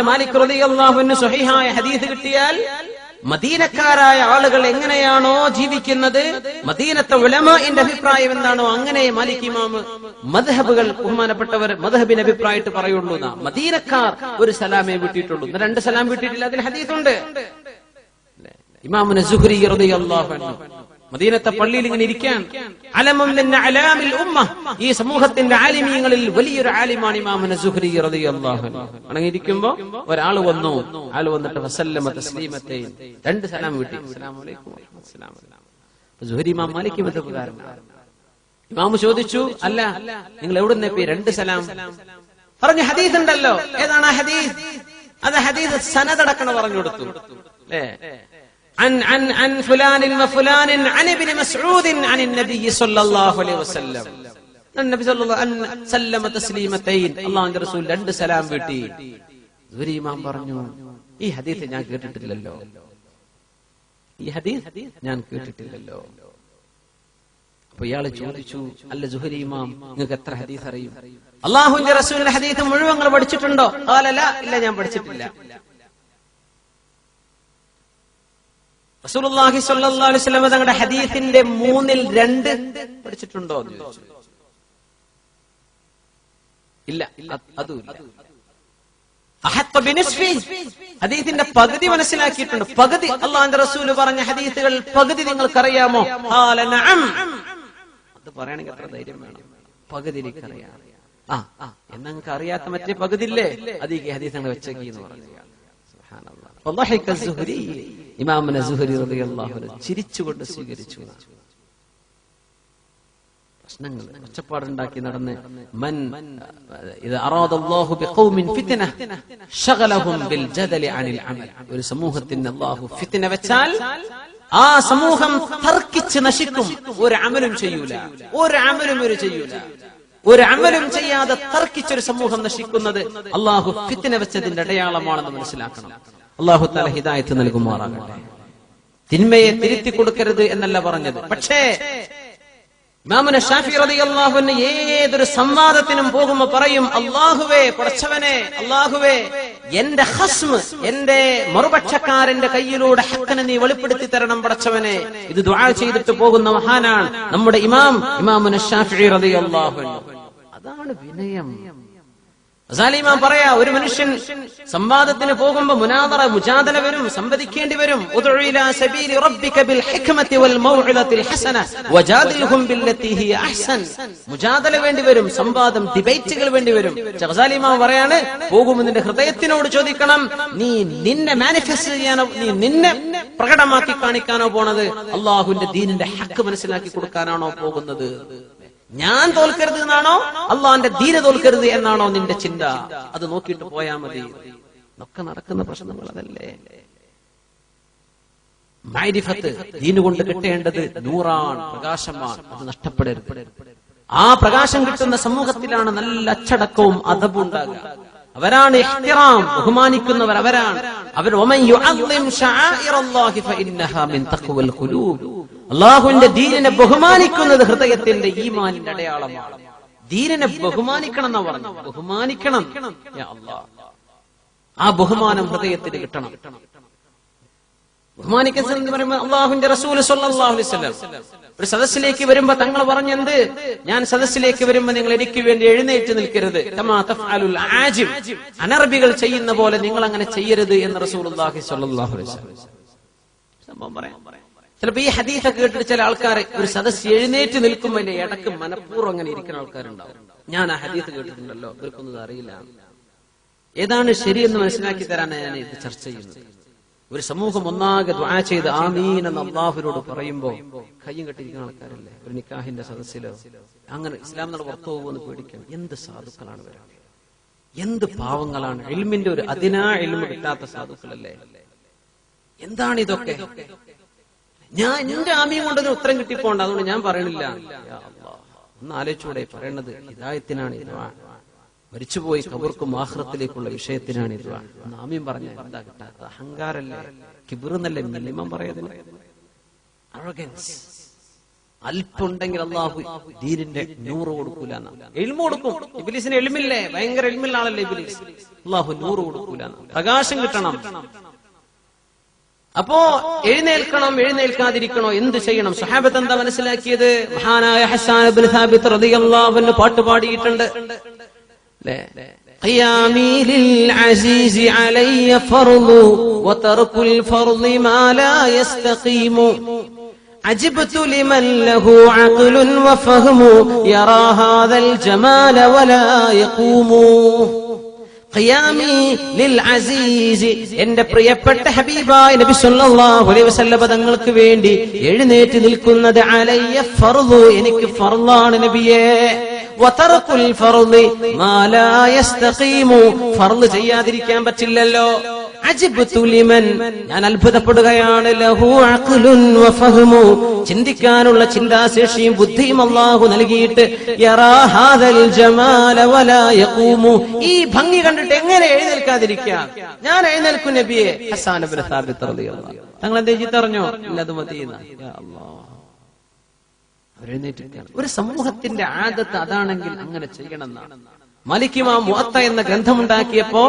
മാലിക് റളിയല്ലാഹു അൻഹു സ്വഹീഹായ ഹദീസ് കിട്ടിയാൽ മദീനക്കാരായ ആളുകൾ എങ്ങനെയാണോ ജീവിക്കുന്നത്, മദീനത്തെ ഉലമാഇന്റെ അഭിപ്രായം എന്താണോ അങ്ങനെ മാലിക് ഇമാം മദ്ഹബുകൾ ബഹുമാനപ്പെട്ടവർ മദ്ഹബിന്റെ അഭിപ്രായമായിട്ട് പറയുള്ളൂ. മദീനക്കാർ ഒരു സലാമേ വിട്ടിട്ടുള്ളൂ, 2 സലാം വിട്ടിട്ടില്ല. അതിൽ ഹദീസുണ്ട്. ഇമാമുന സുഹ്രി റളിയല്ലാഹു അൻഹു മദീനത്തെ പള്ളിയിൽ ഇങ്ങനെ ഇരിക്കാൻ, അലമുൻ മിൻ അലാമിൽ ഉമ്മ, ഈ സമൂഹത്തിന്റെ ആലിമീങ്ങളിൽ വലിയൊരു ആലിമാണ് ഇമാമുന സുഹ്രി റളിയല്ലാഹു അൻഹു. അങ്ങനെ ഇരിക്കുമ്പോൾ ഒരാൾ വന്നു. ആൾ വന്നിട്ട് വസല്ലമ തസ്ലീമത്തൈൻ, 2 സലാം വിട്ടി. അസ്സലാമു അലൈക്കും വറഹ്മത്തുള്ളാഹി വബറകാതുഹു. സുഹ്രി ഇമാം മാലിക് മദ്ഹബുകാരനാണ്. ഇമാം ചോദിച്ചു, അല്ല നിങ്ങൾ എവിടുന്ന് 2 സലാം പറഞ്ഞു? ഹദീസ് ഉണ്ടല്ലോ. ഏതാണ് ആ ഹദീസ്? അത് ഹദീസ് സനദടക്കണ പറഞ്ഞു കൊടുത്തു. അല്ലേ? عن فلان وفلان عن ابن مسعود عن النبي صلى الله عليه وسلم النبي صلى الله عليه وسلم سلم تسليمتين, അല്ലാഹുവിന്റെ റസൂൽ 2 സലാം വീട്ടി. ഒരു ഇമാം പറഞ്ഞു, ഈ ഹദീസ് ഞാൻ കേട്ടിട്ടില്ലല്ലോ, ഈ ഹദീസ് ഞാൻ കേട്ടിട്ടില്ലല്ലോ. അപ്പൊ ഇയാൾ ചോദിച്ചു, അല്ല സുഹരി ഇമാം, നിങ്ങൾക്ക് എത്ര ഹദീസ് അറിയും? അല്ലാഹുവിന്റെ റസൂലിന്റെ ഹദീസ് മുഴുവൻ നിങ്ങൾ പഠിച്ചിട്ടുണ്ടോ? ഖാലല, ഇല്ല ഞാൻ പഠിച്ചിട്ടില്ല. റസൂലുള്ളാഹി സ്വല്ലല്ലാഹു അലൈഹി വസല്ലം തങ്ങളുടെ ഹദീസിന്റെ 2/3 പഠിച്ചിട്ടുണ്ടോ എന്ന് ചോദിച്ചു. ഇല്ല, അതുമില്ല. അഹത്ത ബിനിസ്ഫി, ഹദീസിന്റെ പകുതി മനസ്സിലാക്കിയിട്ടുണ്ട്. പകുതി അല്ലാഹുവിന്റെ റസൂൽ പറഞ്ഞ ഹദീസുകൾ പകുതി നിങ്ങൾക്കറിയാമോ? ഖാല നഅം. അത് പറയണമെങ്കിൽ എത്ര ധൈര്യം വേണം? പകുതി എനിക്കറിയാം. എന്നാ നിങ്ങൾക്ക് അറിയാത്ത മറ്റേ പകുതി ഇല്ലേ, അത് ഈ ഹദീസ് അങ്ങ് വെച്ചേക്കി എന്ന് പറഞ്ഞു. സുബ്ഹാനല്ലാഹ്. വല്ലാഹിക സുഹരി, ഇമാമുന സുഹരി റളിയല്ലാഹു അൻഹു ചിരിച്ചുകൊണ്ട് സ്വീകരിച്ചു. പ്രശ്നങ്ങൾ ഒച്ചപ്പാടുണ്ടാക്കി നടന്ന് മൻ ഇദ അറാദല്ലാഹു ബിഖൗമിൻ ഫിത്ന ശഗലഹും ബിൽ ജദലി അനിൽ അമൽ. ഒരു സമൂഹത്തിന് അല്ലാഹു ഫിത്ന വെച്ചാൽ ആ സമൂഹം തർക്കിച്ച് നശിക്കും. ഒരു അമലും ചെയ്യൂല, ഒരു അമലും ചെയ്യാതെ തർക്കിച്ചൊരു സമൂഹം നശിക്കുന്നത് അല്ലാഹു ഫിത്ന വെച്ചതിന്റെ അടയാളമാണെന്ന് മനസ്സിലാക്കണം. അല്ലാഹു തആല ഹിദായത്ത് നൽകുമാറാകട്ടെ. തിന്മയെ തിരുത്തി കൊടുക്കരുത് എന്നല്ല പറഞ്ഞത്. പക്ഷേ ഇമാമുന ശാഫിഈ റളിയല്ലാഹു അൻഹു ഏതൊരു സംവാദത്തിനും പോകുമ്പോൾ പറയും, അല്ലാഹുവേ പടച്ചവനെ, അല്ലാഹുവേ എന്റെ ഖസ്മ്, എന്റെ മറുപക്ഷക്കാരന്റെ കയ്യിലൂടെ ഹഖ്നെ നീ വെളിപ്പെടുത്തി തരണം പടച്ചവനെ. ഇത് ദുആ ചെയ്തിട്ട് പോകുന്ന മഹാനാണ് നമ്മുടെ ഇമാമുന ശാഫിഈ റളിയല്ലാഹു അൻഹു. അതാണ് വിനയം. ഗസാലിമാം പറയാ, ഒരു മനുഷ്യൻ സംവാദത്തിന് പോകുമ്പോ മുജാദല വരും, സംവദിക്കേണ്ടി വരും. ഉദ്ഉ ഇലാ സബീലി റബ്ബിക ബിൽ ഹിക്മതി വൽ മൗഇദത്തിൽ ഹസന വജാദിൽഹും ബില്ലതി ഹിയ അഹ്സൻ. മുജാദല വേണ്ടി വരും, സംവാദം, ഡിബേറ്റുകൾ വേണ്ടി വരും. ഗസാലിമാം പറയാണ്, പോകുമ്പോൾ നിന്റെ ഹൃദയത്തിനോട് ചോദിക്കണം, നീ നിന്നെ മാനിഫെസ്റ്റ് ചെയ്യാനോ, നീ നിന്നെ പ്രകടമാക്കി കാണിക്കാനോ പോണത്, അല്ലാഹുവിന്റെ ദീനിന്റെ ഹക്ക് മനസ്സിലാക്കി കൊടുക്കാനാണോ പോകുന്നത്? ഞാൻ തോൽക്കരുത് എന്നാണോ, അള്ളാന്റെ ദീന തോൽക്കരുത് എന്നാണോ നിന്റെ ചിന്ത? അത് നോക്കിയിട്ട് പോയാ മതി. ഒക്കെ നടക്കുന്ന പ്രശ്നങ്ങൾ അതല്ലേ. മഅരിഫത്ത്, ദീന് കൊണ്ട് കിട്ടേണ്ടത് നൂറാണ്, പ്രകാശമാണ്. അത് നഷ്ടപ്പെടരുത്. ആ പ്രകാശം കിട്ടുന്ന സമൂഹത്തിലാണ് നല്ല അച്ചടക്കവും അദബും ഉണ്ടാകുക. അവരാണ് ഇഹ്തിറാം, ബഹുമാനിക്കുന്നവർ അവരാണ്. അവർ വമൻ യുഅദ്ദിം ശആഇറല്ലാഹി ഫഇന്നഹാ മിൻ തഖ്വൽ ഖുലൂബ്. അല്ലാഹുവിന്റെ ദീനിനെ ബഹുമാനിക്കുന്നത് ഹൃദയത്തിന്റെ ഈമാനിന്റെ അടയാളമാണ്. ദീനിനെ ബഹുമാനിക്കണം എന്നാ പറഞ്ഞു. ബഹുമാനിക്കണം. യാ അല്ലാഹ്, ആ ബഹുമാനം ഹൃദയത്തിന് കിട്ടണം. ബഹുമാനിക്കുന്ന എന്ന് പറയുമ്പോൾ അല്ലാഹുവിന്റെ റസൂൽ സ്വല്ലല്ലാഹു അലൈഹി വസല്ലം ഒരു സദസ്സിലേക്ക് വരുമ്പോ തങ്ങൾ പറഞ്ഞെന്ത്, ഞാൻ സദസ്സിലേക്ക് വരുമ്പോ നിങ്ങൾ എനിക്ക് വേണ്ടി എഴുന്നേറ്റ് നിൽക്കരുത്. കമാ തഫ്അലുൽ ആജിം, അനർബികൾ ചെയ്യുന്ന പോലെ നിങ്ങൾ അങ്ങനെ ചെയ്യരുത് എന്ന് റസൂലുള്ളാഹി സ്വല്ലല്ലാഹു അലൈഹി വസല്ലം സംഭവം പറയാം. ചിലപ്പോ ഈ ഹദീസ് കേട്ടിട്ട് ചില ആൾക്കാർ ഒരു സദസ്സ് എഴുന്നേറ്റ് നിൽക്കുമ്പോ അതിന്റെ ഇടക്ക് മനഃപൂർവ്വം അങ്ങനെ ഇരിക്കുന്ന ആൾക്കാരുണ്ടാവും. ഞാൻ ആ ഹദീസ് കേട്ടിട്ടുണ്ടല്ലോ, ഇവർക്കൊന്നും അറിയില്ല. ഏതാണ് ശരിയെന്ന് മനസ്സിലാക്കി തരാനാണ് ഞാൻ ഇത് ചർച്ച ചെയ്യുന്നത്. ഒരു സമൂഹം ഒന്നാകെ ദുആ ചെയ്ത് ആമീൻ എന്ന് അല്ലാഹുവിനോട് പറയുമ്പോ കയ്യും കെട്ടിരിക്കുന്ന ആൾക്കാരല്ലേ ഒരു നിക്കാഹിന്റെ സദസ്സിലോ? അങ്ങനെ ഇസ്ലാം നമ്മൾ പുറത്തു പോകുമെന്ന് പേടിക്കണം. എന്ത് സാധുക്കളാണ് ഇവർ, എന്ത് പാവങ്ങളാണ്. ഇൽമിന്റെ ഒരു ഇൽമ് കിട്ടാത്ത സാധുക്കളല്ലേ. എന്താണ് ഇതൊക്കെ? ഞാൻ എന്റെ ആമീൻ കൊണ്ടൊരു ഉത്തരം കിട്ടിപ്പോണ്ട, അതുകൊണ്ട് ഞാൻ പറയണില്ല. ഒന്ന് ആലോചിച്ചൂടെ? പറയണത് ഹിദായത്തിനാണ് ഇത്. മരിച്ചുപോയി കബർക്കും ആഖിറത്തിലേക്കുള്ള വിഷയത്തിനാണ് ഇത്. ആമീൻ പറഞ്ഞ എന്താ കിട്ടാത്ത? അഹങ്കാരല്ലേ, കിബ്ർ എന്നല്ലേ മിനിമം പറയുന്നത്. അറഗൻസ്. അല്പുണ്ടെങ്കിൽ അള്ളാഹു ദീനിന്റെ 100 കൊടുക്കൂല. ഇൽമു കൊടുക്കും. ഇബ്ലീസിന് എൽമില്ലേ? ഭയങ്കര എൽമുള്ള ആളല്ലേ ഇബ്ലീസ്. അള്ളാഹു 100 കൊടുക്കൂല. പ്രകാശം കിട്ടണം. അപ്പോ എഴുന്നേൽക്കണം, എഴുന്നേൽക്കാതിരിക്കണോ, എന്ത് ചെയ്യണം? സ്വഹാബത്ത് എന്താ മനസ്സിലാക്കിയത്? മഹാനായ ഹസ്സാൻ ഇബ്നു സാബിത്ത് റളിയല്ലാഹു അൻഹു പാട്ട് പാടിയിട്ടുണ്ട്. ഖിയാമി ലിൽ അസീസി അലയ്യ ഫർളു വതർകുൽ ഫർളി മാ ലാ യസ്തഖീമു അജിബ്തു ലിമൻ ലഹു അഖ്ലുൻ വഫഹ്മു യറാ ഹാദൽ ജമാല വലാ യഖൂമു. ഖിയാമി ലിൽ അസീസ്, എന്റെ പ്രിയപ്പെട്ട ഹബീബായ നബി സല്ലല്ലാഹു അലൈഹി വസല്ലം തങ്ങൾക്ക് വേണ്ടി എഴുന്നേറ്റ് നിൽക്കുന്നത് അലയ്യ ഫർളു, എനിക്ക് ഫർളാണ് നബിയേ. വതർകുൽ ഫർളി മാ ലാ യസ്തഖീമു, ഫർള് ചെയ്യാതിരിക്കാൻ പറ്റില്ലല്ലോ. അജിബ്തു ലിമൻ, ഞാൻ അത്ഭുതപ്പെടുകയാണ്, ലഹു അഖ്ലുൻ വഫഹ്മു, ചിന്തിക്കാനുള്ള ചിന്താശേഷിയും ബുദ്ധിയും അല്ലാഹു നൽകിയിട്ട് യറാ ഹാദൽ ജമാല വലാ യഖൂമു, ഈ ഭംഗി കണ്ടിട്ട് എങ്ങനെ എഴുന്നേൽക്കാതിരിക്കാം? ഞാൻ എഴുന്നേൽക്കും നബിയെ. ഹസ്സാൻ ഇബ്നു സാബിത്ത് റളിയല്ലാഹു അൻഹു തങ്ങൾ എന്തേ ചീത്തറിഞ്ഞോ? ഇല്ലത് മദീന. യാ അല്ലാഹ്, അവരെഴുന്നേറ്റിരിക്കുകയാണ്. ഒരു സമൂഹത്തിന്റെ ആദത്ത് അതാണെങ്കിൽ അങ്ങനെ ചെയ്യണമെന്നാണ്. മാലിക് ഇമാം മുഅത്ത എന്ന ഗ്രന്ഥമുണ്ടാക്കിയപ്പോ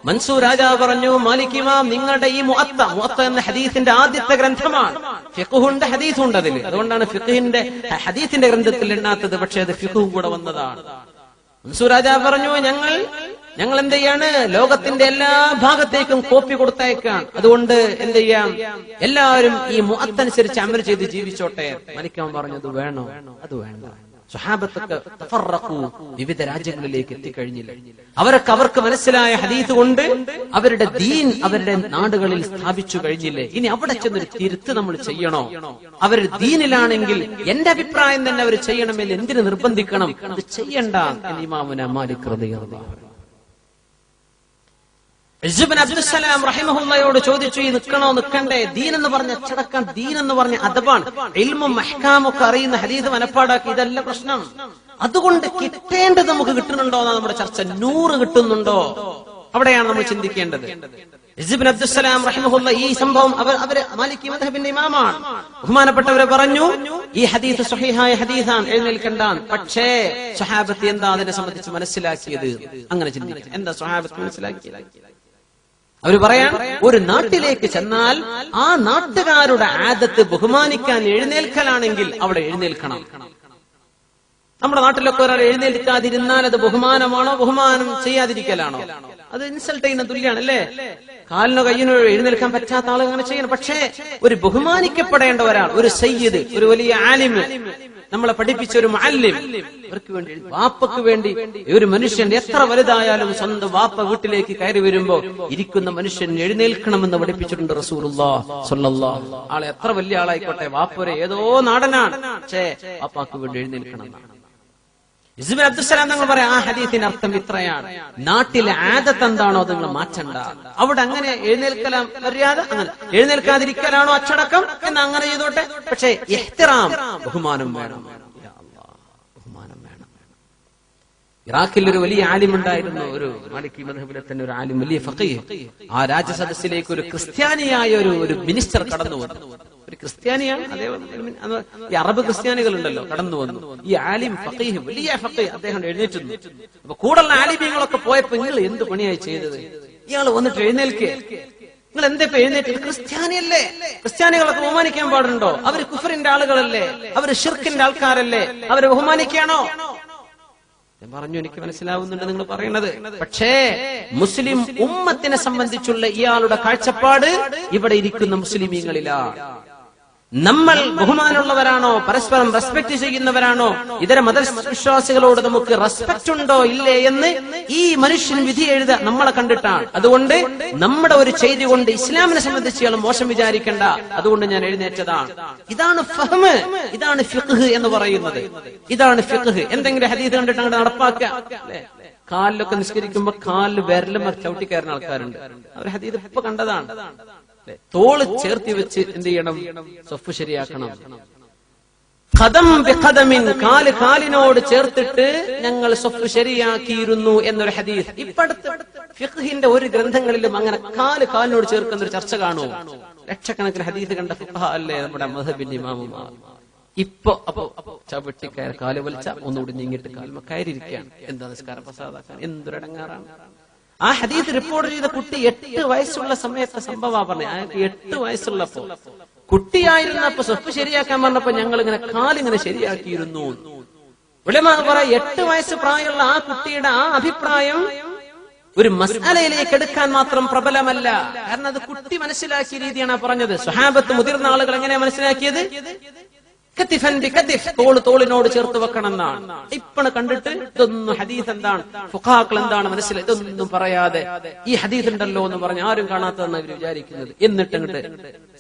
മൻസൂർ രാജാവ് പറഞ്ഞു, മാലിക് ഇമാം നിങ്ങളുടെ ഈ മുഅത്ത എന്ന ഹദീസിന്റെ ആദ്യത്തെ ഗ്രന്ഥമാണ്. ഫിഖ്ഹുണ്ട്, ഹദീസുണ്ട് അതിൽ. അതുകൊണ്ടാണ് ഹദീസിന്റെ ഗ്രന്ഥത്തിൽ എണ്ണാത്തത്. പക്ഷെ അത് ഫിഖ്ഹും കൂടെ വന്നതാണ്. മൻസൂർ രാജാവ് പറഞ്ഞു, ഞങ്ങൾ എന്ത് ചെയ്യാണ്? ലോകത്തിന്റെ എല്ലാ ഭാഗത്തേക്കും കോപ്പി കൊടുത്തയക്കാൻ. അതുകൊണ്ട് എന്ത് ചെയ്യാം? എല്ലാവരും ഈ മുഅത്ത അനുസരിച്ച് അമൽ ചെയ്ത് ജീവിച്ചോട്ടെ. മാലിക് ഇമാം പറഞ്ഞു, അത് വേണോ? അത് വേണ്ട. സ്വഹാബത്തൊക്കെ തഫറഖു, വിവിധ രാജ്യങ്ങളിലേക്ക് എത്തിക്കഴിഞ്ഞില്ല. അവർക്ക് മനസ്സിലായ ഹദീസ് കൊണ്ട് അവരുടെ ദീൻ അവരുടെ നാടുകളിൽ സ്ഥാപിച്ചു കഴിഞ്ഞില്ലേ? ഇനി അവിടെ ചെന്നൊരു തിരുത്ത് നമ്മൾ ചെയ്യണോ? അവർ ദീനിലാണെങ്കിൽ എന്റെ അഭിപ്രായം തന്നെ അവർ ചെയ്യണമെന്ന് എന്തിനു നിർബന്ധിക്കണം? അത് ചെയ്യണ്ട എന്ന് ഇമാമുന മാലിക് റളിയല്ലാഹു അൻഹു ഇബ്നു അബ്ദുസ്സലാം റഹിമഹുല്ലാഹയോട് ചോദിച്ചു, ഈ നിൽക്കണോ നിൽക്കണ്ടേ? ദീൻ എന്ന് പറഞ്ഞ അച്ചടക്കം, ദീൻ എന്ന് പറഞ്ഞ അദബാണ്. ഇൽമും അഹ്കാമും ഒക്കെ അറിയുന്ന ഹദീസ് മനപ്പാടാക്കി, ഇതല്ല പ്രശ്നം. അതുകൊണ്ട് കിട്ടേണ്ടത് നമുക്ക് കിട്ടുന്നുണ്ടോ എന്നാണ് നമ്മുടെ ചർച്ച. 100 കിട്ടുന്നുണ്ടോ? അവിടെയാണ് നമ്മൾ ചിന്തിക്കേണ്ടത്. ഇബ്നു അബ്ദുസ്സലാം റഹിമഹുല്ല ഈ സംഭവം അവര് മാലിക്കി മദ്ഹബിന്റെ ഇമാമാണ്. ബഹുമാനപ്പെട്ടവരെ പറഞ്ഞു, ഈ ഹദീസ് സ്വഹീഹായ ഹദീസാണ്, എഴുന്നേൽക്കണ്ടാൻ. പക്ഷേ സ്വഹാബത്ത് എന്താ അതിനെ സംബന്ധിച്ച് മനസ്സിലാക്കിയത്? അങ്ങനെ ചിന്തിക്കുക. എന്താ സ്വഹാബത്ത് മനസ്സിലാക്കിയത്? അവര് പറയാൻ, ഒരു നാട്ടിലേക്ക് ചെന്നാൽ ആ നാട്ടുകാരുടെ ആദത്ത് ബഹുമാനിക്കാൻ എഴുന്നേൽക്കലാണെങ്കിൽ അവിടെ എഴുന്നേൽക്കണം. നമ്മുടെ നാട്ടിലൊക്കെ ഒരാൾ എഴുന്നേൽക്കാതിരുന്നാൽ അത് ബഹുമാനമാണോ? ബഹുമാനം ചെയ്യാതിരിക്കലാണോ? അത് ഇൻസൾട്ട് ചെയ്യുന്ന തുല്യാണ് അല്ലേ? കാലിനോ കയ്യിനോ എഴുന്നേൽക്കാൻ പറ്റാത്ത ആൾ അങ്ങനെ ചെയ്യണം. പക്ഷേ ഒരു ബഹുമാനിക്കപ്പെടേണ്ട ഒരാൾ, ഒരു സയ്യിദ്, ഒരു വലിയ ആലിം, നമ്മളെ പഠിപ്പിച്ച ഒരു മുഅല്ലിം, അവർക്ക് വേണ്ടി, വാപ്പക്ക് വേണ്ടി ഒരു മനുഷ്യൻ എത്ര വലുതായാലും സ്വന്തം വാപ്പ വീട്ടിലേക്ക് കയറി വരുമ്പോ ഇരിക്കുന്ന മനുഷ്യൻ എഴുന്നേൽക്കണമെന്ന് പഠിപ്പിച്ചിട്ടുണ്ട് റസൂലുള്ളാഹി സ്വല്ലല്ലാഹു അലൈഹി വസല്ലം. ആളെ എത്ര വലിയ ആളായിക്കോട്ടെ, വാപ്പരെ ഏതോ നാടനാണ്, പക്ഷേ വാപ്പാക്ക് വേണ്ടി എഴുന്നേൽക്കണം എന്നാണ്. ഇബ്നു അബ്ദുസ്സലാം തങ്ങൾ പറയാം, ആ ഹദീസിന്റെ അർത്ഥം ഇത്രയാണ്. നാട്ടിലെ ആദത്ത് എന്താണോ അത് നിങ്ങൾ മാറ്റണ്ട. അവിടെ അങ്ങനെ എഴുന്നേൽക്കലാം മര്യാദ, അങ്ങനെ എഴുന്നേൽക്കാതിരിക്കലാണോ അച്ചടക്കം എന്ന് അങ്ങനെ ചെയ്തോട്ടെ. പക്ഷേ ഇഹ്തിറാം, ബഹുമാനം വേണം. ബഹുമാനം വേണം. ഇറാഖിൽ ഒരു വലിയ ആലിം ഉണ്ടായിരുന്നു, ഒരു മാലിക്കി മദ്ഹബിലെ തന്നെ ഒരു ആലിം, വലിയ ഫഖീഹ്. ആ രാജസദസ്സിലേക്ക് ഒരു ക്രിസ്ത്യാനിയായ ഒരു മിനിസ്റ്റർ കടന്നു വന്നു. ഒരു ക്രിസ്ത്യാനിയാണ്, അതേ ഈ അറബ് ക്രിസ്ത്യാനികളുണ്ടല്ലോ, കടന്നു വന്നു. ഈ ആലിം ഫഖീഹ്, വലിയ ഫഖീഹ്, അദ്ദേഹം എഴുന്നേറ്റു. അപ്പൊ കൂടുതലുള്ള ആലിമീങ്ങളൊക്കെ പോയപ്പോ, നിങ്ങൾ എന്ത് പണിയായി ചെയ്തത്? ഇയാൾ വന്നിട്ട് എഴുന്നേൽക്കേ, നിങ്ങൾ എന്താ ഇപ്പൊ എഴുന്നേറ്റ്? ക്രിസ്ത്യാനിയല്ലേ? ക്രിസ്ത്യാനികളൊക്കെ ബഹുമാനിക്കാൻ പാടുണ്ടോ? അവര് കുഫറിന്റെ ആളുകളല്ലേ? അവര് ഷിർക്കിന്റെ ആൾക്കാരല്ലേ? അവരെ ബഹുമാനിക്കാണോ? ഞാൻ പറഞ്ഞു, എനിക്ക് മനസ്സിലാവുന്നുണ്ട് നിങ്ങൾ പറയുന്നത്. പക്ഷേ മുസ്ലിം ഉമ്മത്തിനെ സംബന്ധിച്ചുള്ള ഇയാളുടെ കാഴ്ചപ്പാട് ഇവിടെ ഇരിക്കുന്ന മുസ്ലിമീങ്ങളിലാണ്. നമ്മൾ ബഹുമാനമുള്ളവരാണോ? പരസ്പരം റെസ്പെക്ട് ചെയ്യുന്നവരാണോ? ഇതര മതവിശ്വാസികളോട് നമുക്ക് റെസ്പെക്ട് ഉണ്ടോ ഇല്ലേ എന്ന് ഈ മനുഷ്യൻ വിധി എഴുതുക നമ്മളെ കണ്ടിട്ടാണ്. അതുകൊണ്ട് നമ്മുടെ ഒരു ചെയ്തി കൊണ്ട് ഇസ്ലാമിനെ സംബന്ധിച്ച് ഇയാൾ മോശം വിചാരിക്കണ്ട, അതുകൊണ്ട് ഞാൻ എഴുന്നേറ്റതാണ്. ഇതാണ് ഫഹ്മ്, ഇതാണ് ഫിഖ്ഹ് എന്ന് പറയുന്നത്. ഇതാണ് ഫിഖ്ഹ്. എന്തെങ്കിലും ഹദീസ് കണ്ടിട്ട് അങ്ങോട്ട് നടപ്പാക്കുക. കാലിലൊക്കെ നിസ്കരിക്കുമ്പോ കാലിൽ വിരലും ചവിട്ടി കയറുന്ന ആൾക്കാരുണ്ട്. അവർ ഹദീസ് ഇപ്പൊ കണ്ടതാണ്. തോള് ചേർത്തി വെച്ച് എന്ത് ചെയ്യണം? സഫ് ശരിയാക്കണം. ഖദം ബിഖദമിൻ, കാല് കാലിനോട് ചേർത്തിട്ട് ഞങ്ങൾ സഫ് ശരിയാക്കിയിരുന്നു എന്നൊരു ഹദീസ്. ഇപ്പടുത്ത് ഫിഖ്ഹിന്റെ ഒരു ഗ്രന്ഥങ്ങളിലും അങ്ങനെ കാല് കാലിനോട് ചേർക്കുന്ന ഒരു ചർച്ച കാണുമോ? ലക്ഷക്കണക്കിന് ഹദീസ് കണ്ട ഫിഖ്ഹ അല്ലേ നമ്മുടെ മദ്ഹബിന്റെ ഇമാമുമാർ. അപ്പൊ ചവിട്ടിക്കയർ കാല് വലിച്ച ഒന്നുകൂടി നീങ്ങിട്ട് കാൽമ കയറിയിരിക്കുകയാണ്. എന്താ നിസ്കാരം പ്രസാദാക്കാൻ എന്തൊരടങ്ങാറാണ്. ആ ഹദീസ് റിപ്പോർട്ട് ചെയ്ത കുട്ടി 8 വയസ്സുള്ള സമയത്തെ സംഭവം പറഞ്ഞു. അയാൾക്ക് 8 വയസ്സുള്ളപ്പോ കുട്ടിയായിരുന്നപ്പോ സ്വപ്പ് ശരിയാക്കാൻ പറഞ്ഞപ്പോ ഞങ്ങൾ ഇങ്ങനെ കാലിങ്ങനെ ശരിയാക്കിയിരുന്നു. ഉലമാ പറയാ 8 വയസ്സ് പ്രായമുള്ള ആ കുട്ടിയുടെ ആ അഭിപ്രായം ഒരു മസ്അലയിലേക്ക് എടുക്കാൻ മാത്രം പ്രബലമല്ല. കാരണം അത് കുട്ടി മനസ്സിലാക്കിയ രീതിയാണ് പറഞ്ഞത്. സ്വഹാബത്ത് മുതിർന്ന ആളുകൾ എങ്ങനെയാ മനസ്സിലാക്കിയത്? കത്തിഫൻ ബികത്തിഫ്, തോളിനോട് ചേർത്ത് വെക്കണം എന്നാണ്. ഇപ്പണ് കണ്ടിട്ട് ഇതൊന്നും ഹദീസ് എന്താണ്, ഫുഖാക്കൾ എന്താണ് മനസ്സിലായി, ഇതൊന്നും പറയാതെ ഈ ഹദീസ് ഉണ്ടല്ലോ എന്ന് പറഞ്ഞ് ആരും കാണാത്തതെന്ന് അവർ വിചാരിക്കുന്നത്. എന്നിട്ട്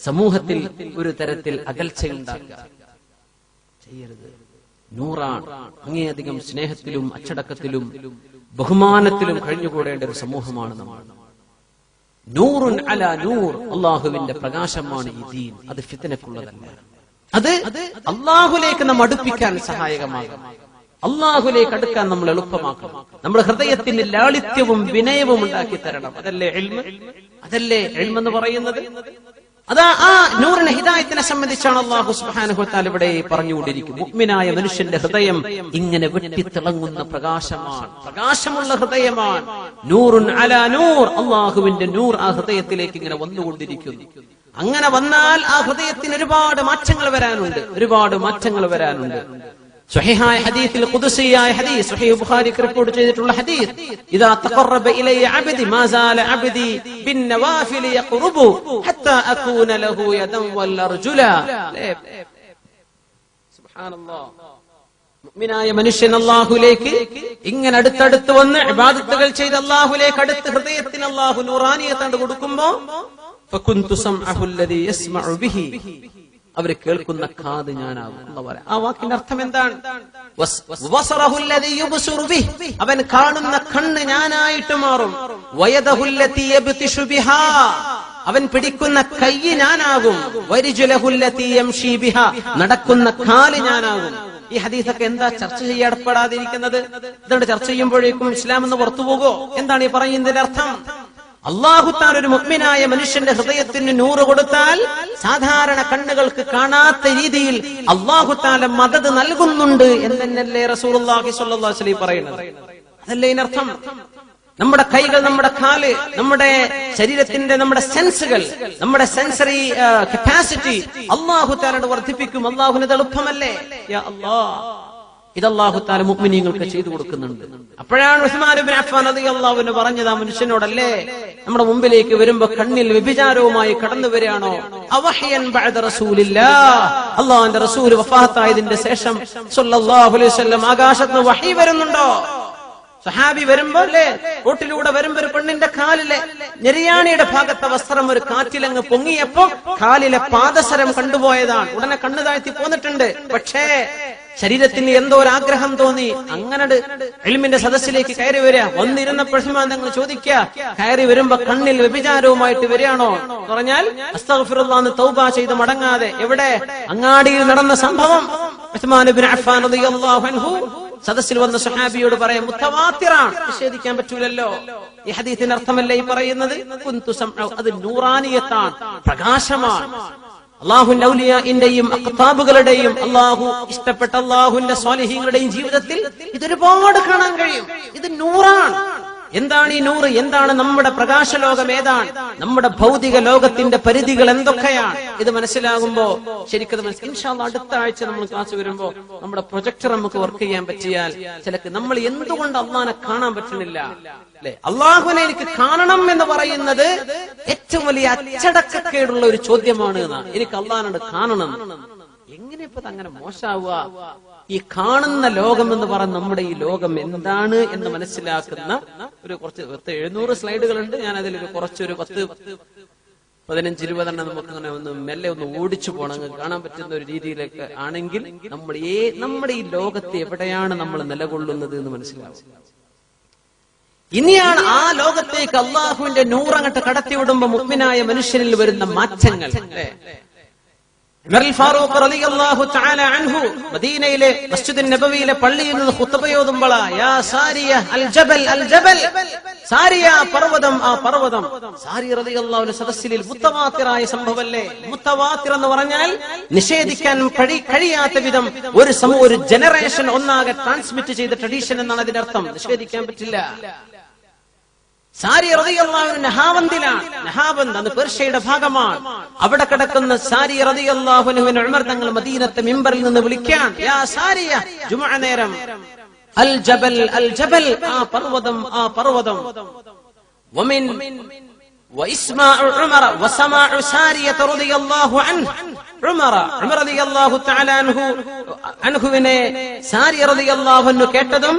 സമൂഹത്തിൽ ഒരു തരത്തിൽ അകൽച്ചയുണ്ടാക്കുക ചെയ്യരുത്. നൂറാണ് അങ്ങേയധികം സ്നേഹത്തിലും അച്ചടക്കത്തിലും ബഹുമാനത്തിലും കഴിഞ്ഞുകൂടേണ്ട ഒരു സമൂഹമാണ് നമ്മൾ. നൂറുൻ അലാ നൂർ, അള്ളാഹുവിന്റെ പ്രകാശമാണ് ഈ ദീൻ. അത് ഫിത്നക്കുള്ളതല്ല. അത് അള്ളാഹുലേക്ക് നാം അടുപ്പിക്കാൻ സഹായകമാകും. അള്ളാഹുലേക്ക് അടുക്കാൻ നമ്മൾ എളുപ്പമാക്കണം. നമ്മുടെ ഹൃദയത്തിന് ലാളിത്യവും വിനയവും ഉണ്ടാക്കി തരണം. അതല്ലേ ഇൽമ്? അതല്ലേ ഇൽമ് എന്ന് പറയുന്നത്? അതാ ആ നൂറിനെ ഹിദായത്തിനെ സംബന്ധിച്ചാണ് അല്ലാഹു സുബ്ഹാനഹു വ തആല ഇവിടെ പറഞ്ഞുകൊണ്ടിരിക്കുന്നത്. മുഅ്മിനായ മനുഷ്യന്റെ ഹൃദയം ഇങ്ങനെ വെട്ടിത്തിളങ്ങുന്ന പ്രകാശമാണ്, പ്രകാശമുള്ള ഹൃദയമാണ്. നൂറുൻ അലാ നൂർ, അള്ളാഹുവിന്റെ നൂർ ആ ഹൃദയത്തിലേക്ക് ഇങ്ങനെ വന്നുകൊണ്ടിരിക്കുന്നു. അങ്ങനെ വന്നാൽ ആ ഹൃദയത്തിന് ഒരുപാട് മാറ്റങ്ങൾ വരാനുണ്ട്. സ്വഹീഹായ ഹദീസിൽ ഖുദ്സിയായ ഹദീസ്, സ്വഹീഹ് ബുഖാരിക്ക് റിപ്പോർട്ട് ചെയ്തിട്ടുള്ള ഹദീസ്, ഇദാ തഖറബ ഇലയ്യ അബ്ദി മാ സാല അബ്ദി ബിൻ നവാഫിൽ യഖറബു ഹത്താ അകൂന ലഹു യദൻ വൽ അർജുല. സുബ്ഹാനല്ലാഹ്. മുഅ്മിനായ മനുഷ്യൻ അല്ലാഹുവിലേക്ക് ഇങ്ങനെ അടുത്തടുത്ത് വന്ന് ഇബാദത്തുകൾ ചെയ്ത് അല്ലാഹുവിലേക്ക് അടുത്ത് ഹൃദയത്തിന് അല്ലാഹു നൂറാനിയത്ത് കൊടുക്കുമ്പോ ഫകുന്തു സംഅഹു അല്ലദീ യസ്മഉ ബിഹി, അവർ കേൾക്കുന്ന കാത് ഞാനാകും. ആ വാക്കിന്റെ അർത്ഥം എന്താണ്? വസറഹു അല്ലദീ യുബ്സിറു ബിഹി, അവൻ കാണുന്ന കണ്ണ് ഞാനായിട്ട് മാറും. വയദഹു അല്ലതീ യബ്തിഷു ബിഹാ, അവൻ പിടിക്കുന്ന കൈ ഞാനാകും. വരിജുലഹു അല്ലതീ യംശി ബിഹാ, നടക്കുന്ന കാല് ഞാനാകും. ഈ ഹദീസൊക്കെ എന്താ ചർച്ച ചെയ്യപ്പെടാതിരിക്കുന്നത്? ഇതുകൊണ്ട് ചർച്ച ചെയ്യുമ്പോഴേക്കും ഇസ്ലാം എന്ന് പുറത്തു പോകുമോ? എന്താണ് ഈ പറയുന്നതിന്റെ അർത്ഥം? അല്ലാഹു തആല ഒരു മുഅ്മിനായ മനുഷ്യന്റെ ഹൃദയത്തിന് നൂറ് കൊടുത്താൽ സാധാരണ കണ്ണുകൾക്ക് കാണാത്ത രീതിയിൽ അല്ലാഹു തആല മദദ് നൽകുന്നുണ്ട് എന്നല്ലേ റസൂലുള്ളാഹി സ്വല്ലല്ലാഹു അലൈഹി വസല്ലം പറയുന്നത്. അതല്ലേ ഇതിനർത്ഥം? നമ്മുടെ കൈകൾ, നമ്മുടെ കാല്, നമ്മുടെ ശരീരത്തിന്റെ നമ്മുടെ സെൻസുകൾ, നമ്മുടെ സെൻസറി കപ്പാസിറ്റി അല്ലാഹു തആല വർദ്ധിപ്പിക്കും. അല്ലാഹുവിന് എളുപ്പമല്ലേ? യാ അല്ലാഹ്, ഇത് അല്ലാഹു തആല മുഅ്മിനീങ്ങൾക്ക് ചെയ്തു കൊടുക്കുന്നുണ്ട്. അപ്പോഴാണ് ഉസ്മാൻ ഇബ്നു അഫ്ഫാൻ റളിയല്ലാഹു അൻഹു പറഞ്ഞത് ആ മനുഷ്യനോടല്ലേ, നമ്മുടെ മുമ്പിലേക്ക് വരുമ്പോ കണ്ണിൽ വ്യഭിചാരവുമായി കടന്നു വരികയാണോ? അവഹയൻ ബഅദ റസൂലില്ലാഹ്, അല്ലാഹുവിന്റെ റസൂൽ വഫാത്തായതിന്റെ ശേഷം സ്വല്ലല്ലാഹു അലൈഹി വസല്ലം ആകാശത്ത് നിന്ന് വഹി വരുന്നുണ്ടോ? സഹാബി വരുമ്പോ അല്ലേ, റോട്ടിലൂടെ വരുമ്പോ ഒരു പെണ്ണിന്റെ കാലിലെ നെരിയാണിയുടെ ഭാഗത്തെ വസ്ത്രം ഒരു കാറ്റിലങ്ങ് പൊങ്ങിയപ്പോ കാലിലെ പാദസരം കണ്ടുപോയതാണ്. ഉടനെ കണ്ണു താഴ്ത്തി പോന്നിട്ടുണ്ട്. പക്ഷേ ശരീരത്തിന് എന്തോ ഒരു ആഗ്രഹം തോന്നി. അങ്ങനെ ഇൽമിന്റെ സദസ്സിലേക്ക് കയറി വരിക. വന്നിരുന്നപ്പോഴും തങ്ങൾ ചോദിക്കുക, കയറി വരുമ്പോ കണ്ണിൽ വ്യഭിചാരവുമായിട്ട് വരികയാണോ എന്ന് പറഞ്ഞാൽ അസ്തഗ്ഫിറുല്ലാഹ് എന്ന് തൗബ ചെയ്ത് മടങ്ങാതെ എവിടെ? അങ്ങാടിയിൽ നടന്ന സംഭവം ഉസ്മാൻ ഇബ്നു അഫ്ഫാൻ റളിയല്ലാഹു അൻഹു സദസ്സിൽ വന്ന സ്വഹാബിയോട് പറയാം, മുത്തവാത്തിറാണ്, നിഷേധിക്കാൻ പറ്റൂലല്ലോ. ഈ ഹദീസിന്റെ അർത്ഥമല്ലേ ഈ പറയുന്നത്? കുന്തു സംഉ, അത് നൂറാനിയത്താണ്, പ്രകാശമാണ്. അല്ലാഹുവിന്റെ ഔലിയാഇന്റെയും അഖ്താബുകളുടെയും അല്ലാഹു ഇഷ്ടപ്പെട്ട അല്ലാഹുവിന്റെ സ്വാലിഹീങ്ങളുടെയും ജീവിതത്തിൽ ഇതൊരുപാട് കാണാൻ കഴിയും. ഇത് നൂറാണ്. എന്താണ് ഈ നൂറ്? എന്താണ് നമ്മുടെ പ്രകാശലോകം? ഏതാണ് നമ്മുടെ ഭൗതിക ലോകത്തിന്റെ പരിധികൾ? എന്തൊക്കെയാണ്? ഇത് മനസ്സിലാകുമ്പോ ശരിക്കും ഇൻഷാ അല്ലാഹ് അടുത്ത ആഴ്ച നമ്മൾ ക്ലാസ് വരുമ്പോ നമ്മുടെ പ്രൊജക്ടർ നമുക്ക് വർക്ക് ചെയ്യാൻ പറ്റിയാൽ ചിലക്ക് നമ്മൾ എന്തുകൊണ്ട് അള്ളാഹിനെ കാണാൻ പറ്റുന്നില്ല അല്ലെ? അള്ളാഹുവിനെ എനിക്ക് കാണണം എന്ന് പറയുന്നത് ഏറ്റവും വലിയ അച്ചടക്കക്കേടുള്ള ഒരു ചോദ്യമാണ്. എനിക്ക് അള്ളാഹിനോട് കാണണം. എങ്ങനെ ഇപ്പൊ അങ്ങനെ മോശാവുക? ഈ കാണുന്ന ലോകം എന്ന് പറയുന്ന നമ്മുടെ ഈ ലോകം എന്താണ് എന്ന് മനസ്സിലാക്കുന്ന ഒരു കുറച്ച് 700 സ്ലൈഡുകളുണ്ട്. ഞാൻ അതിൽ കുറച്ചൊരു 10-15-20 നമുക്ക് അങ്ങനെ ഒന്ന് മെല്ലെ ഒന്ന് ഓടിച്ചു പോകണം, കാണാൻ പറ്റുന്ന ഒരു രീതിയിലേക്ക് ആണെങ്കിൽ നമ്മുടെ ഈ ലോകത്ത് എവിടെയാണ് നമ്മൾ നിലകൊള്ളുന്നത് എന്ന് മനസ്സിലാവും. ഇനിയാണ് ആ ലോകത്തേക്ക് അള്ളാഹുവിന്റെ നൂറങ്ങട്ട് കടത്തിവിടുമ്പോ മുഅ്മിനായ മനുഷ്യരിൽ വരുന്ന മാറ്റങ്ങൾ. ഉമർ ഫാറൂഖ് റളിയല്ലാഹു തആല അൻഹു മദീനയിലെ മസ്ജിദുൻ നബവിയിലെ പള്ളിയിൽ നിന്ന് ഖുത്ബയോതുമ്പോൾ യാ സാരിയ അൽ ജബൽ അൽ ജബൽ, സാരിയ പർവ്വതം ആ പർവ്വതം. സാരി റളിയല്ലാഹു അൻഹു സദസ്സിൽ മുത്തവാത്തിറായ സംഭവമല്ലേ. മുത്തവാത്തിർ എന്ന് പറഞ്ഞാൽ നിഷേധിക്കാൻ കഴിയാത്ത വിധം ഒരു ജനറേഷൻ ഒന്നാകെ ട്രാൻസ്മിറ്റ് ചെയ്ത ട്രഡീഷൻ എന്നാണ് അതിന്റെ അർത്ഥം. നിഷേധിക്കാൻ പറ്റില്ല. സാരി റളിയല്ലാഹു അൻഹു നഹാവന്തിലാണ്. നഹാവന്ത് അത് പേർഷ്യയുടെ ഭാഗമാണ്. അവിടെ കിടക്കുന്ന സാരി റളിയല്ലാഹു അൻഹുവിനെ ഉമർ തങ്ങൾ മദീനത്തെ മിമ്പറിൽ നിന്ന് വിളിക്കാൻ, യാ സാരിയ, ജുമുഅ നേരം, അൽ ജബൽ അൽ ജബൽ, ആ പർവ്വതം ആ പർവ്വതം. വമിൻ വഇസ്മാഉ ഉമർ വസമാഉ സാരിയ റളിയല്ലാഹു അൻഹു, ഉമർ റളിയല്ലാഹു തആല അൻഹുവിനെ സാരി റളിയല്ലാഹു അൻഹു കേട്ടതും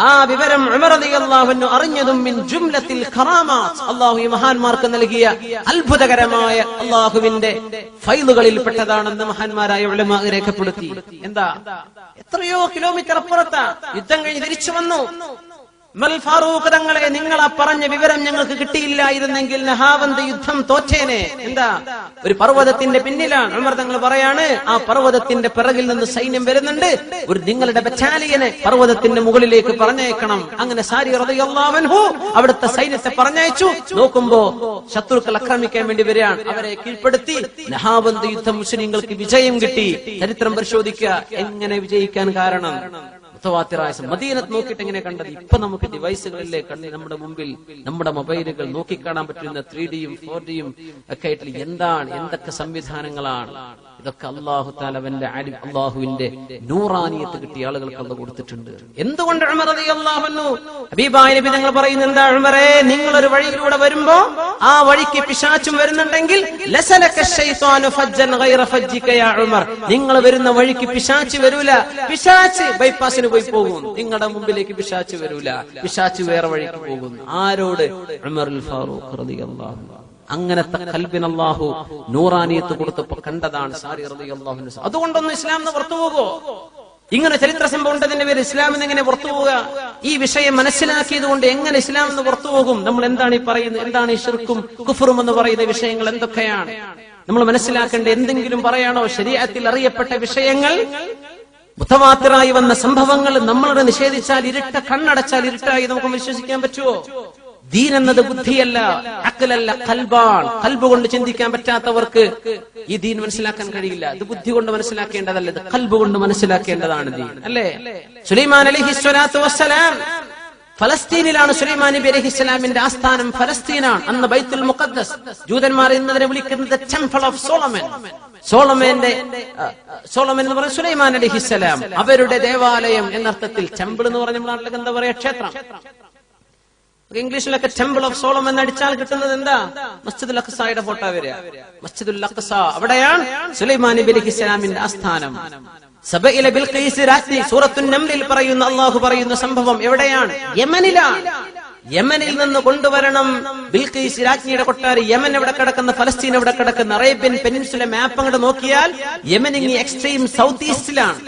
ആ വിവരം ഉമർ റളിയല്ലാഹു അൻഹു അറിഞ്ഞതും മിൻ ജുംലത്തിൽ ഖറാമാത്ത്, അല്ലാഹു ഈ മഹാന്മാർക്ക് നൽകിയ അത്ഭുതകരമായ അല്ലാഹുവിന്റെ ഫൈലുകളിൽ പെട്ടതാണെന്ന് മഹാന്മാരായ ഉലമാ രേഖപ്പെടുത്തി. എന്താ, എത്രയോ കിലോമീറ്റർ അപ്പുറത്താ യുദ്ധം കഴിഞ്ഞ് തിരിച്ചു വന്നു. ഉമർ ഫാറൂഖ് തങ്ങളെ, നിങ്ങൾ ആ പറഞ്ഞ വിവരം ഞങ്ങൾക്ക് കിട്ടിയില്ലായിരുന്നെങ്കിൽ നഹാവന്ത് യുദ്ധം തോറ്റേനെ. എന്താ, ഒരു പർവ്വതത്തിന്റെ പിന്നിലാണ്. ഉമർ തങ്ങൾ പറയാണ്, ആ പർവ്വതത്തിന്റെ പിറകിൽ നിന്ന് സൈന്യം വരുന്നുണ്ട്, ഒരു നിങ്ങളുടെ ബറ്റാലിയനെ പർവ്വതത്തിന്റെ മുകളിലേക്ക് പറഞ്ഞയക്കണം. അങ്ങനെ സാരി റളിയല്ലാഹു അൻഹു അവിടുത്തെ സൈന്യത്തെ പറഞ്ഞയച്ചു. നോക്കുമ്പോ ശത്രുക്കൾ ആക്രമിക്കാൻ വേണ്ടി വരികയാണ്. അവരെ കീഴ്പ്പെടുത്തി നഹാവന്ത് യുദ്ധം മുസ്ലിങ്ങൾക്ക് വിജയം കിട്ടി. ചരിത്രം പരിശോധിക്കുക. എങ്ങനെ വിജയിക്കാൻ കാരണം? മദീനത്ത് നോക്കിയിട്ട് എങ്ങനെ കണ്ടത്? ഇപ്പൊ നമുക്ക് ഡിവൈസുകളിലെ കണ്ണി നമ്മുടെ മുമ്പിൽ, നമ്മുടെ മൊബൈലുകൾ നോക്കിക്കാണാൻ പറ്റുന്ന 3Dയും 4Dയും ഒക്കെ ആയിട്ട് എന്തൊക്കെ സംവിധാനങ്ങളാണ്. ഇതൊക്കെ അല്ലാഹു തആല അല്ലാഹുവിന്റെ നൂറാനിയത്ത് കിട്ടിയ ആളുകൾക്ക് അല്ലാഹു കൊടുത്തിട്ടുണ്ട്. എന്തുകൊണ്ട് ഉമർ റളിയല്ലാഹു അൻഹു ഹബീബായ നബി തങ്ങൾ പറയുന്നു, എന്താ ഉമറേ, നിങ്ങൾ ഒരു വഴിയിലൂടെ വരുമ്പോ ആ വഴിക്ക് പിശാചും വരുന്നുണ്ടെങ്കിൽ ലസലക ശൈത്വാനു ഫജ്ജൻ ഗൈറ ഫജ്ജിക യാ ഉമർ, നിങ്ങൾ വരുന്ന വഴിക്ക് പിശാച് വരൂല. പിശാച് ബൈപ്പാസിന് പോയി പോകും. നിങ്ങളുടെ മുമ്പിലേക്ക് പിശാച് വരൂല. പിശാച് വേറെ വഴിക്ക് പോകും. ആരോട്? ഉമറുൽ ഫാറൂഖ് റളിയല്ലാഹു അൻഹു. അങ്ങനത്തെ കൽബിന് അല്ലാഹു നൂറാനിയത്ത് കൊടുത്തപ്പോ കണ്ടതാണ് സാരി റളിയല്ലാഹു അൻഹു. അതുകൊണ്ടൊന്നും ഇസ്ലാം പുറത്തു പോകുമോ? ഇങ്ങനെ ചരിത്ര സംഭവം ഉണ്ടതിന്റെ പേര് ഇസ്ലാമിന് എങ്ങനെ പുറത്തു പോവുക? ഈ വിഷയം മനസ്സിലാക്കിയത് കൊണ്ട് എങ്ങനെ ഇസ്ലാം എന്ന് പുറത്തു പോകും? നമ്മൾ എന്താണ് ഈ പറയുന്നത്? എന്താണ് ഈ ശിർക്കും കുഫറും എന്ന് പറയുന്ന വിഷയങ്ങൾ എന്തൊക്കെയാണ് നമ്മൾ മനസ്സിലാക്കേണ്ടത്? എന്തെങ്കിലും പറയാണോ? ശരീഅത്തിൽ അറിയപ്പെട്ട വിഷയങ്ങൾ, മുതവാത്തിറായി വന്ന സംഭവങ്ങൾ നമ്മളുടെ നിഷേധിച്ചാൽ കണ്ണടച്ചാൽ ഇരുട്ടായി നമുക്ക് വിശ്വസിക്കാൻ പറ്റുമോ? ദീൻ എന്നത് ബുദ്ധിയല്ല, അഖലല്ല, ഖൽബാണ്. ഖൽബ് കൊണ്ട് ചിന്തിക്കാൻ പറ്റാത്തവർക്ക് ഈ ദീൻ മനസ്സിലാക്കാൻ കഴിയില്ല. ഇത് ബുദ്ധി കൊണ്ട് മനസ്സിലാക്കേണ്ടതല്ല, ഇത് ഖൽബ് കൊണ്ട് മനസ്സിലാക്കേണ്ടതാണ് ദീൻ, അല്ലേ? സുലൈമാൻ അലൈഹിസ്സലാത്തു വസ്സലാം ഫലസ്തീനിലാണ്. സുലൈമാൻ നബി അലൈഹിസ്സലാമിന്റെ ആസ്ഥാനം ഫലസ്തീനാണ്. അന്ന് ബൈത്തുൽ മുഖദ്ദസ്, ജൂതന്മാർ ഇന്നതിനെ വിളിക്കുന്നത് ടെമ്പിൾ ഓഫ് സോളമൻ. സോളമൻ എന്ന് പറഞ്ഞ സുലൈമാൻ അലൈഹിസ്സലാം അവരുടെ ദേവാലയം എന്നർത്ഥത്തിൽ. ടെമ്പിൾ എന്ന് പറഞ്ഞ നാട്ടിലേക്ക് എന്താ പറയാ? ക്ഷേത്രം. ഇംഗ്ലീഷിലൊക്കെ ടെമ്പിൾ ഓഫ് സോളമൻ അടിച്ചാൽ കിട്ടുന്നത് എന്താ? മസ്ജിദുൽ അഖ്സയുടെ ഫോട്ടോ വരിക. മസ്ജിദുൽ അഖ്സ അവിടെയാണ് സുലൈമാൻ നബി അലൈഹിസ്സലാമിന്റെ ആസ്ഥാനം. സബയിലെ ബിൽഖീസ് രാജ്ഞി സൂറത്തുൻ നംലിൽ പറയുന്ന അല്ലാഹു പറയുന്ന സംഭവം എവിടെയാണ്? യമനിലാണ്. യമനിൽ നിന്ന് കൊണ്ടുവരണം ബിൽഖീസ് രാജ്ഞിയുടെ കൊട്ടാരം. യമൻ എവിടെ കിടക്കുന്ന, ഫലസ്തീൻ എവിടെ കിടക്കുന്ന? അറേബ്യൻ പെനിൻസുല മാപ്പ് അങ്ങോട്ട് നോക്കിയാൽ യമൻ ഇങ്ങ് എക്സ്ട്രീം സൗത്ത് ഈസ്റ്റിലാണ്.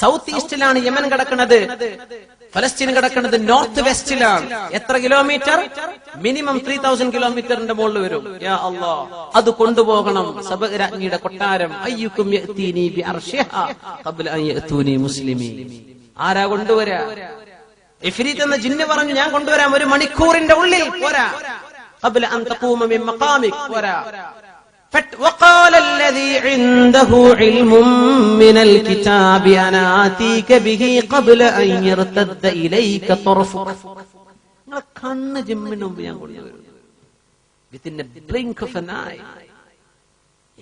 സൗത്ത് ഈസ്റ്റിലാണ് യമൻ കിടക്കുന്നത്. ഫലസ്തീൻ കിടക്കുന്നത് നോർത്ത് വെസ്റ്റിലാണ്. എത്ര കിലോമീറ്റർ? മിനിമം 3000 കിലോമീറ്ററിന്റെ മുകളിൽ വരും. യാ അല്ലാഹ്, അത് കൊണ്ടുപോകണം സബ രാജ്ഞിയുടെ കൊട്ടാരം. അയ്യുക്കും യഅ്തീനി ബിഅർശിഹാ ഖബ്ല അൻ യഅ്തൂനി മുസ്ലിമീൻ. ആരാ കൊണ്ടുവരാ? ഇഫ്രീത്ത് എന്ന ജിന്ന് പറഞ്ഞു, ഞാൻ കൊണ്ടുവരാം. 1 മണിക്കൂറിന്റെ ഉള്ളിൽ പോരാ. ഖബ്ല അൻ തഖൂമ മിൻ മഖാമിക് പോരാ. وقال الذي عنده علم من الكتاب أنا آتيك به قبل أن يرتد إليك طرفك. നിങ്ങൾ കണ്ണ് ജിമ്മിന് മുമ്പ് ഞാൻ കൊണ്ടുവരും. Within a blink of an eye.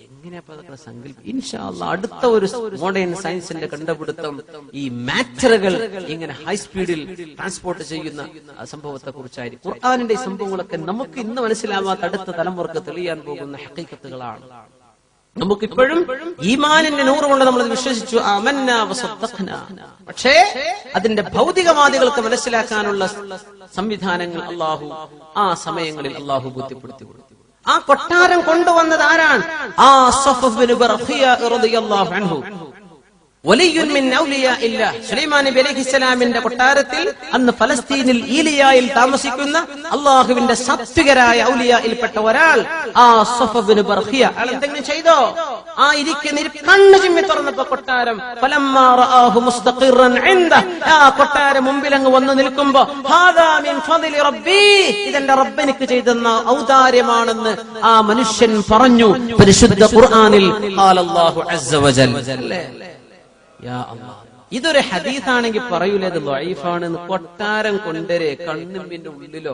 എങ്ങനെയാ സങ്കല്പം? ഇൻഷാ അല്ലാഹ് അടുത്ത ഒരു മോഡേൺ സയൻസിന്റെ കണ്ടുപിടുത്തം ഈ മാറ്ററുകൾ ഇങ്ങനെ ഹൈ സ്പീഡിൽ ട്രാൻസ്പോർട്ട് ചെയ്യുന്ന സംഭവത്തെ കുറിച്ചായിരിക്കും. ഖുർആനിന്റെ ഈ സംഭവങ്ങളൊക്കെ നമുക്ക് ഇന്ന് മനസ്സിലാവാത്ത അടുത്ത തലമുറക്ക് തെളിയാൻ പോകുന്ന ഹഖീഖത്തുകളാണ്. നമുക്കിപ്പോഴും ഈമാനിന്റെ നൂറ് കൊണ്ട് നമ്മൾ വിശ്വസിച്ചു, ആമന്നാ വസദ്ദഖ്നാ. പക്ഷേ അതിന്റെ ഭൗതികവാദികൾക്ക് മനസ്സിലാക്കാനുള്ള സംവിധാനങ്ങൾ അല്ലാഹു ആ സമയങ്ങളിൽ അല്ലാഹു ബോധ്യപ്പെടുത്തി കൊടുത്തു. ആ കൊട്ടാരം കൊണ്ടുവന്നത് ആരാണ്? ആ സഫഫ് ബിൻ ബർഖിയ റളിയല്ലാഹു അൻഹു. വലിയുൻ മിൻ ഔലിയാഇല്ലാ, സുലൈമാൻ നബി അലൈഹിസ്സലാമിന്റെ കൊട്ടാരത്തിൽ അന്ന് ഫലസ്തീനിൽ ഈലിയായിൽ താമസിക്കുന്ന അള്ളാഹുവിന്റെ സാത്വികരായ ഔലിയായിൽപ്പെട്ട ഒരാൾ, ആ സഫ ഇബ്നു ബർഖിയ, അയാൾ എന്തെങ്കിലും ചെയ്തോ? ആ ഇരിക്കുന്ന കണ്ണു ചിമ്മി തുറന്നപ്പോ കൊട്ടാരം, ഫലമ്മാ റആഹു മുസ്തഖിറൻ ഇൻദ, ആ കൊട്ടാരം മുമ്പിൽ അങ്ങ് വന്നു നിൽക്കുമ്പോ, ഹാദാ മിൻ ഫദ്ലി റബ്ബി, ഇതെന്റെ റബ്ബ് എനിക്ക് ചെയ്തെന്ന ഔദാര്യമാണെന്ന് ആ മനുഷ്യൻ പറഞ്ഞു. പരിശുദ്ധ ഖുർആനിൽ ഖാലല്ലാഹു അസ്സ വജൽ. യാ അല്ലാഹ്, ഇതൊരു ഹദീസാണെങ്കിൽ പറയൂലേ ഇത് ദഈഫാണ്. കൊട്ടാരം കൊണ്ടരെ കണ്ണിന്റെ ഉള്ളിലോ